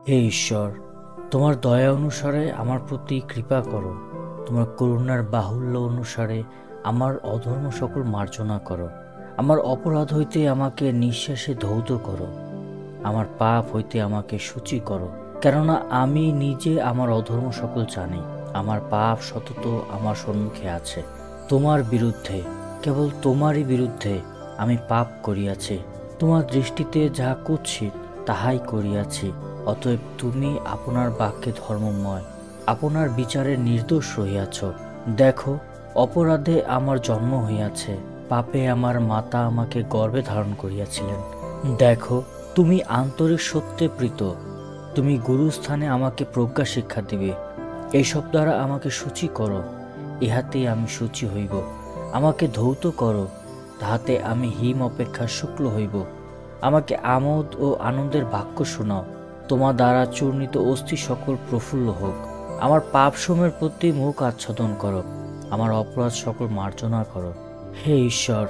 হে ঈশ্বর, তোমার দয়া অনুসারে আমার প্রতি কৃপা করো। তোমার করুণার বাহুল্য অনুসারে আমার অধর্ম সকল মার্জনা করো। আমার অপরাধ হইতে আমাকে নিঃশ্বাসে ধৌত করো। আমার পাপ হইতে আমাকে সূচি করো। কেননা আমি নিজে আমার অধর্ম সকল জানি। আমার পাপ সতত আমার সম্মুখে আছে। তোমার বিরুদ্ধে, কেবল তোমারই বিরুদ্ধে আমি পাপ করিয়াছি। তোমার দৃষ্টিতে যাহা কুৎসিত তাহাই করিয়াছি। অতএব তুমি আপনার বাক্যে ধর্মময়, আপনার বিচারে নির্দোষ রহিয়াছ। দেখো, অপরাধে আমার জন্ম হইয়াছে, পাপে আমার মাতা আমাকে গর্ভে ধারণ করিয়াছিলেন। দেখো, তুমি আন্তরিক সত্যে প্রীত। তুমি গুরুস্থানে আমাকে প্রজ্ঞা শিক্ষা দিবে। এইসব দ্বারা আমাকে সূচি করো, ইহাতেই আমি সূচি হইব। আমাকে ধৌত করো, তাহাতে আমি হিম অপেক্ষা শুক্ল হইব। আমাকে আমোদ ও আনন্দের বাক্য শোনাও। তোমার দ্বারা চূর্ণিত অস্থি সকল প্রফুল্ল হোক। আমার পাপসমূহের প্রতি মুখ আচ্ছাদন করো, আমার অপরাধ সকল মার্জনা করো। হে ঈশ্বর,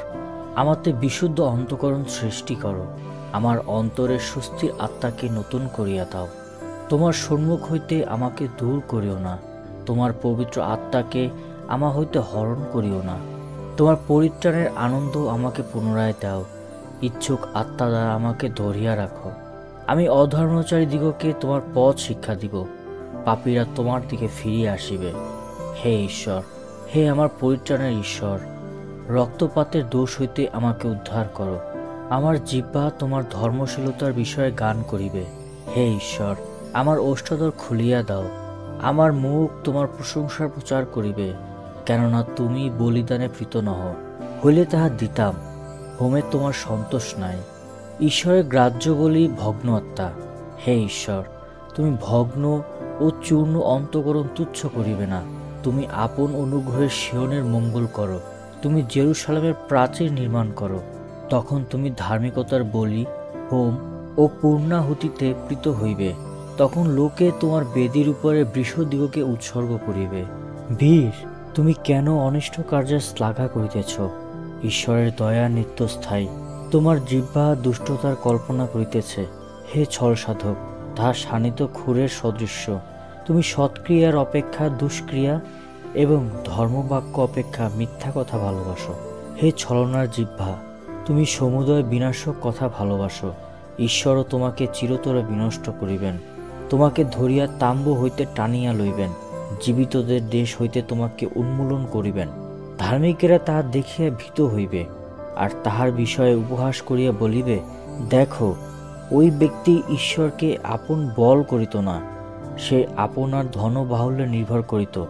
আমাতে বিশুদ্ধ অন্তঃকরণ সৃষ্টি করো। আমার অন্তরের সুস্থির আত্মাকে নতুন করিয়া দাও। তোমার সম্মুখ হইতে আমাকে দূর করিও না। তোমার পবিত্র আত্মাকে আমা হইতে হরণ করিও না। তোমার পরিত্রাণের আনন্দ আমাকে পুনরায় দাও। ইচ্ছুক আত্মা দ্বারা আমাকে ধরিয়া রাখো। আমি অধর্মচারী দিগকে তোমার পথ শিক্ষা দিব। পাপীরা তোমার দিকে ফিরিয়া আসিবে। হে ঈশ্বর, হে আমার পরিত্রাণের ঈশ্বর, রক্তপাতের দোষ হইতে আমাকে উদ্ধার করো। আমার জিহ্বা তোমার ধর্মশীলতার বিষয়ে গান করিবে। হে ঈশ্বর, আমার ওষ্ঠাধর খুলিয়া দাও। আমার মুখ তোমার প্রশংসার প্রচার করিবে। কেননা তুমি বলিদানে প্রীত নহ, হইলে তাহা দিতাম। হোমে তোমার সন্তোষ নাই। ঈশ্বরের গ্রাহ্য বলি ভগ্ন আত্মা। হে ঈশ্বর, তুমি ভগ্ন ও চূর্ণ অন্তঃকরণ তুচ্ছ করিবে না। তুমি আপন অনুগ্রহের সিয়নের মঙ্গল করো। তুমি জেরুসালেমের প্রাচীর নির্মাণ করো। তখন তুমি ধার্মিকতার বলি, হোম ও পূর্ণাহুতিতে প্রীত হইবে। তখন লোকে তোমার বেদির উপরে বৃষদিগকে উৎসর্গ করিবে। বীর, তুমি কেন অনিষ্ট কার্যের শ্লাঘা করিতেছ? ঈশ্বরের দয়া নিত্যস্থায়ী। তোমার জিহ্বা দুষ্টতার কল্পনা করিতেছে। হে ছল সাধক, তাহা শানিত ক্ষুরের সদৃশ্য। তুমি সৎক্রিয়ার অপেক্ষা দুষ্ক্রিয়া এবং ধর্মবাক্য অপেক্ষা মিথ্যা কথা ভালোবাসো। হে ছলনার জিহ্বা, তুমি সমুদয় বিনাশক কথা ভালোবাসো। ঈশ্বরও তোমাকে চিরতরে বিনষ্ট করিবেন। তোমাকে ধরিয়া তাম্বু হইতে টানিয়া লইবেন। জীবিতদের দেশ হইতে তোমাকে উন্মূলন করিবেন। ধার্মিকেরা তাহা দেখিয়া ভীত হইবে, আর তাহার বিষয়ে উপহাস করিয়া বলিবে, দেখো, ওই ব্যক্তি ঈশ্বরকে আপন বল করিত না। সে আপনার ধন বাহুল্যে নির্ভর করিত।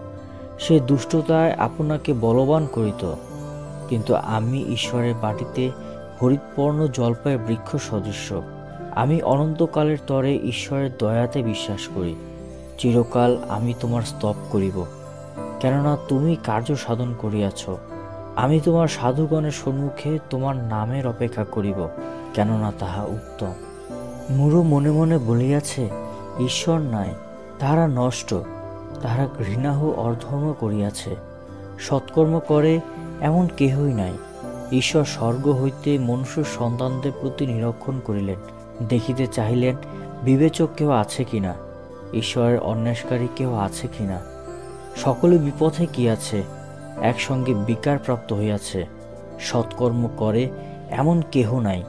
সে দুষ্টতায় আপনাকে বলবান করিত। কিন্তু আমি ঈশ্বরের বাটিতে হরিৎপর্ণ জলপায়ের বৃক্ষ সদৃশ্য। আমি অনন্তকালের তরে ঈশ্বরের দয়াতে বিশ্বাস করি। চিরকাল আমি তোমার স্তব করিব, কেননা তুমি কার্য সাধন করিয়াছ। আমি তোমার সাধুগণের সম্মুখে তোমার নামের অপেক্ষা করিব, কেননা তাহা উত্তম। মূঢ় মনে মনে বলিয়াছে, ঈশ্বর নাই, তাহারা নষ্ট, তাহারা ঘৃণাহ অধর্ম করিয়াছে। সৎকর্ম করে এমন কেহই নাই। ঈশ্বর স্বর্গ হইতে মনুষ্য সন্তানদের প্রতি নিরীক্ষণ করিলেন, দেখিতে চাহিলেন বিবেচক কেহ আছে কিনা, ঈশ্বরের অন্বেষকারী কেহ আছে কিনা। সকলে বিপথে গিয়াছে, একসঙ্গে বিকার প্রাপ্ত হইয়াছে। সৎকর্ম করে এমন কেহ নাই,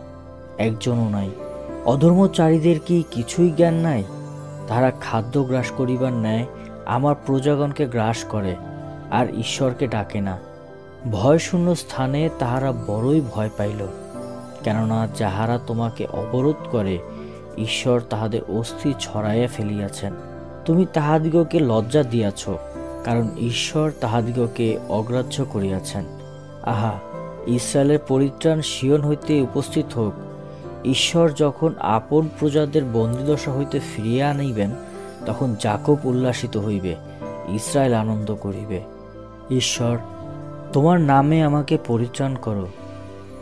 একজনও নাই। অধর্মচারীদের কি কিছুই জ্ঞান নাই? তারা খাদ্য গ্রাস করিবার ন্যায় আমার প্রজাগণকে গ্রাস করে, আর ঈশ্বরকে ডাকে না। ভয়শূন্য স্থানে তাহারা বড়ই ভয় পাইল। কেননা যাহারা তোমাকে অবরোধ করে, ঈশ্বর তাহাদের অস্থি ছড়াইয়া ফেলিয়াছেন। তুমি তাহাদিগকে লজ্জা দিয়াছ, কারণ ঈশ্বর তাহাদিগকে অগ্রাহ্য করিয়াছেন। আহা, ইসরায়েলের পরিত্রাণ সিয়ন হইতে উপস্থিত হোক। ঈশ্বর যখন আপন প্রজাদের বন্দিদশা হইতে ফিরিয়া আনিবেন, তখন যাকব উল্লাসিত হইবে, ইসরায়েল আনন্দ করিবে। ঈশ্বর, তোমার নামে আমাকে পরিত্রাণ করো।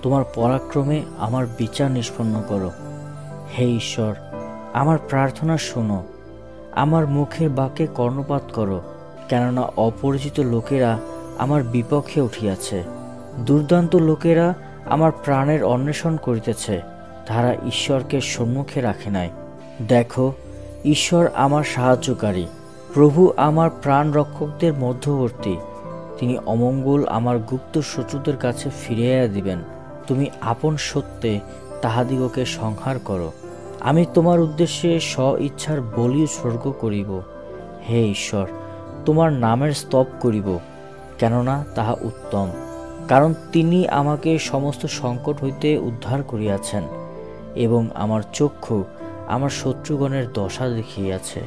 তোমার পরাক্রমে আমার বিচার নিষ্পন্ন করো। হে ঈশ্বর, আমার প্রার্থনা শোনো। আমার মুখের বাক্যে কর্ণপাত করো, কেননা অপরিচিত লোকেরা আমার বিপক্ষে উঠিয়াছে। দুর্দান্ত লোকেরা আমার প্রাণের অন্বেষণ করিতেছে, তাহারা ঈশ্বরকে সম্মুখে রাখে নাই। দেখো, ঈশ্বর আমার সাহায্যকারী, প্রভু আমার প্রাণ রক্ষকদের মধ্যবর্তী। তিনি অমঙ্গল আমার গুপ্ত শত্রুদের কাছে ফিরিয়ে দিবেন। তুমি আপন সত্যে তাহাদিগকে সংহার করো। আমি তোমার উদ্দেশ্যে স্ব ইচ্ছার বলি উৎসর্গ করিব। হে ঈশ্বর, তোমার নামের স্তব করিব, কেননা তাহা উত্তম। কারণ তিনি আমাকে সমস্ত সংকট হইতে উদ্ধার করিয়াছেন এবং আমার চক্ষু আমার শত্রুগণের দশা দেখিয়াছে।